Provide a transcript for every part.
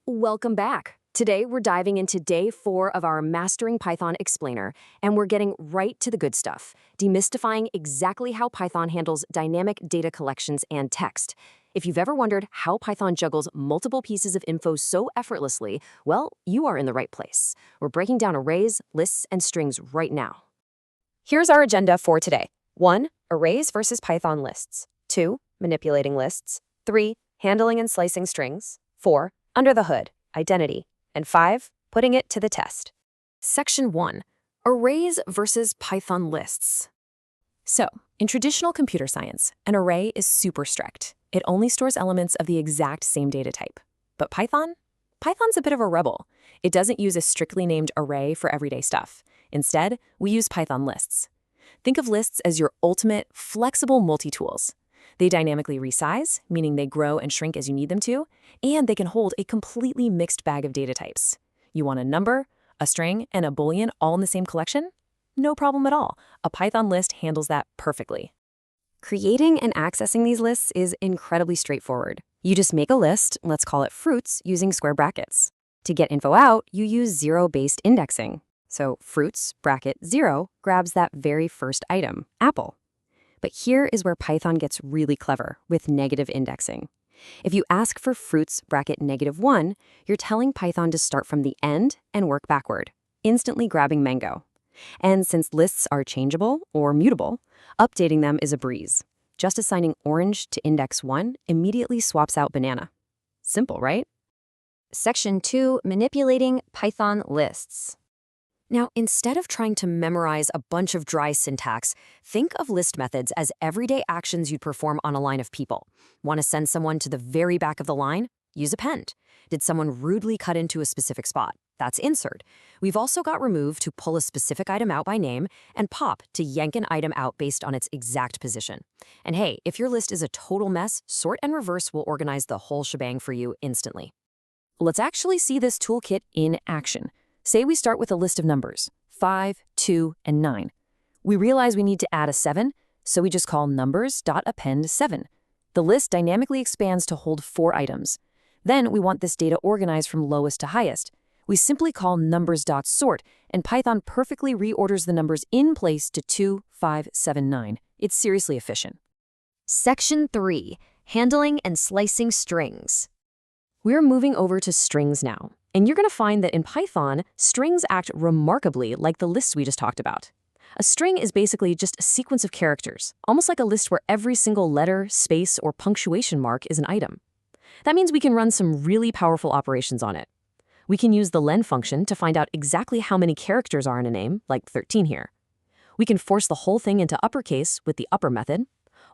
Welcome back. Today, we're diving into day 4 of our Mastering Python Explainer, and we're getting right to the good stuff, demystifying exactly how Python handles dynamic data collections and text. If you've ever wondered how Python juggles multiple pieces of info so effortlessly, well, you are in the right place. We're breaking down arrays, lists, and strings right now. Here's our agenda for today. 1. Arrays versus Python lists. 2. Manipulating lists. 3. Handling and slicing strings. 4. Under the hood, identity. And 5. Putting it to the test. Section 1. Arrays versus Python lists. So, in traditional computer science, an array is super strict. It only stores elements of the exact same data type. But Python? Python's a bit of a rebel. It doesn't use a strictly named array for everyday stuff. Instead, we use Python lists. Think of lists as your ultimate, flexible multi-tools. They dynamically resize, meaning they grow and shrink as you need them to, and they can hold a completely mixed bag of data types. You want a number, a string, and a boolean all in the same collection? No problem at all. A Python list handles that perfectly. Creating and accessing these lists is incredibly straightforward. You just make a list, let's call it fruits, using square brackets. To get info out, you use zero-based indexing. So fruits, bracket 0, grabs that very first item, apple. But here is where Python gets really clever with negative indexing. If you ask for fruits, bracket -1, you're telling Python to start from the end and work backward, instantly grabbing mango. And since lists are changeable or mutable, updating them is a breeze. Just assigning orange to index 1 immediately swaps out banana. Simple, right? Section 2, Manipulating Python Lists. Now, instead of trying to memorize a bunch of dry syntax, think of list methods as everyday actions you'd perform on a line of people. Want to send someone to the very back of the line? Use append. Did someone rudely cut into a specific spot? That's insert. We've also got remove to pull a specific item out by name, and pop to yank an item out based on its exact position. And hey, if your list is a total mess, sort and reverse will organize the whole shebang for you instantly. Let's actually see this toolkit in action. Say we start with a list of numbers, 5, 2, and 9. We realize we need to add a 7, so we just call numbers.append 7. The list dynamically expands to hold 4 items. Then we want this data organized from lowest to highest. We simply call numbers.sort, and Python perfectly reorders the numbers in place to 2, 5, 7, 9. It's seriously efficient. Section 3. Handling and slicing strings. We're moving over to strings now. And you're going to find that in Python, strings act remarkably like the lists we just talked about. A string is basically just a sequence of characters, almost like a list where every single letter, space, or punctuation mark is an item. That means we can run some really powerful operations on it. We can use the len function to find out exactly how many characters are in a name, like 13 here. We can force the whole thing into uppercase with the upper method,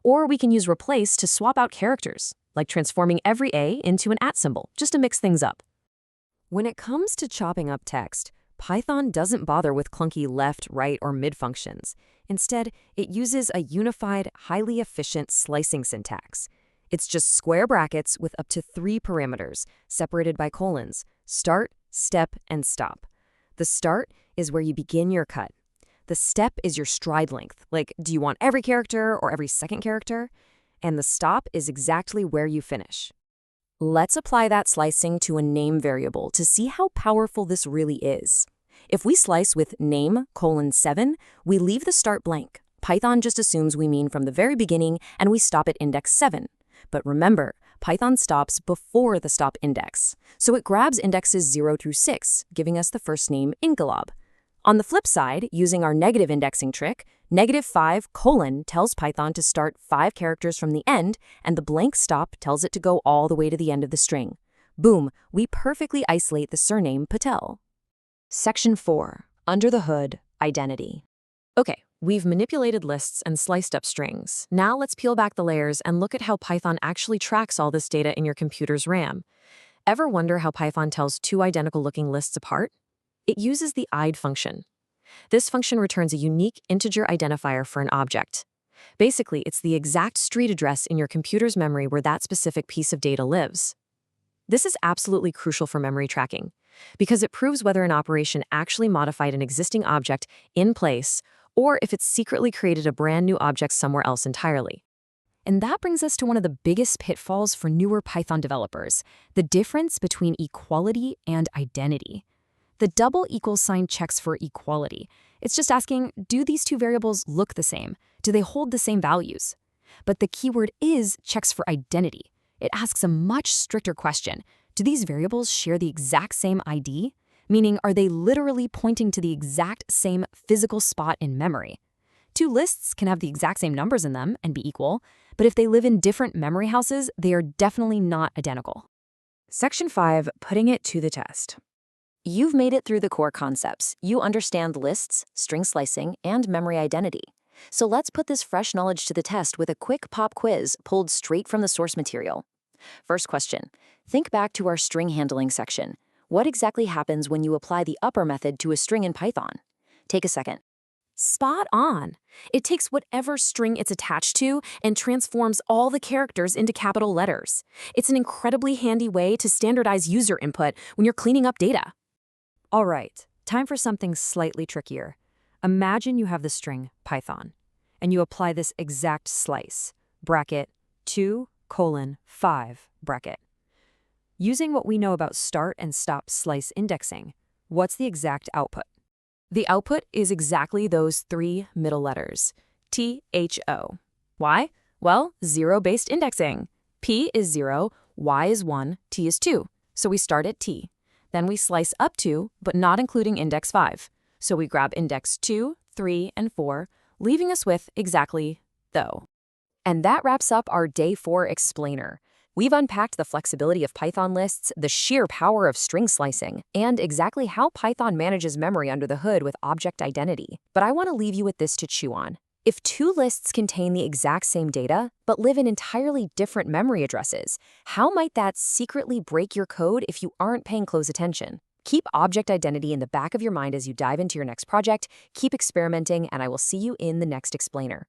or we can use replace to swap out characters, like transforming every A into an @ symbol, just to mix things up. When it comes to chopping up text, Python doesn't bother with clunky left, right, or mid functions. Instead, it uses a unified, highly efficient slicing syntax. It's just square brackets with up to 3 parameters, separated by colons: start, step, and stop. The start is where you begin your cut. The step is your stride length, like do you want every character or every second character? And the stop is exactly where you finish. Let's apply that slicing to a name variable to see how powerful this really is. If we slice with name:7, we leave the start blank. Python just assumes we mean from the very beginning, and we stop at index 7. But remember, Python stops before the stop index, so it grabs indexes 0 through 6, giving us the first name Inqilab. On the flip side, using our negative indexing trick, -5: tells Python to start 5 characters from the end, and the blank stop tells it to go all the way to the end of the string. Boom, we perfectly isolate the surname Patel. Section 4. Under the hood, identity. Okay, we've manipulated lists and sliced up strings. Now let's peel back the layers and look at how Python actually tracks all this data in your computer's RAM. Ever wonder how Python tells 2 identical-looking lists apart? It uses the id function. This function returns a unique integer identifier for an object. Basically, it's the exact street address in your computer's memory where that specific piece of data lives. This is absolutely crucial for memory tracking, because it proves whether an operation actually modified an existing object in place, or if it's secretly created a brand new object somewhere else entirely. And that brings us to one of the biggest pitfalls for newer Python developers, the difference between equality and identity. The double equals sign checks for equality. It's just asking, do these two variables look the same? Do they hold the same values? But the keyword is checks for identity. It asks a much stricter question. Do these variables share the exact same ID? Meaning, are they literally pointing to the exact same physical spot in memory? Two lists can have the exact same numbers in them and be equal, but if they live in different memory houses, they are definitely not identical. Section 5, putting it to the test. You've made it through the core concepts. You understand lists, string slicing, and memory identity. So let's put this fresh knowledge to the test with a quick pop quiz pulled straight from the source material. First question. Think back to our string handling section. What exactly happens when you apply the upper method to a string in Python? Take a second. Spot on. It takes whatever string it's attached to and transforms all the characters into capital letters. It's an incredibly handy way to standardize user input when you're cleaning up data. All right, time for something slightly trickier. Imagine you have the string Python, and you apply this exact slice, bracket 2:5 bracket. Using what we know about start and stop slice indexing, what's the exact output? The output is exactly those three middle letters, T-H-O. Why? Well, zero-based indexing. P is 0, Y is 1, T is 2. So we start at T. Then we slice up to, but not including index 5. So we grab index 2, 3, and 4, leaving us with exactly though. And that wraps up our Day 4 explainer. We've unpacked the flexibility of Python lists, the sheer power of string slicing, and exactly how Python manages memory under the hood with object identity. But I want to leave you with this to chew on. If two lists contain the exact same data, but live in entirely different memory addresses, how might that secretly break your code if you aren't paying close attention? Keep object identity in the back of your mind as you dive into your next project, keep experimenting, and I will see you in the next explainer.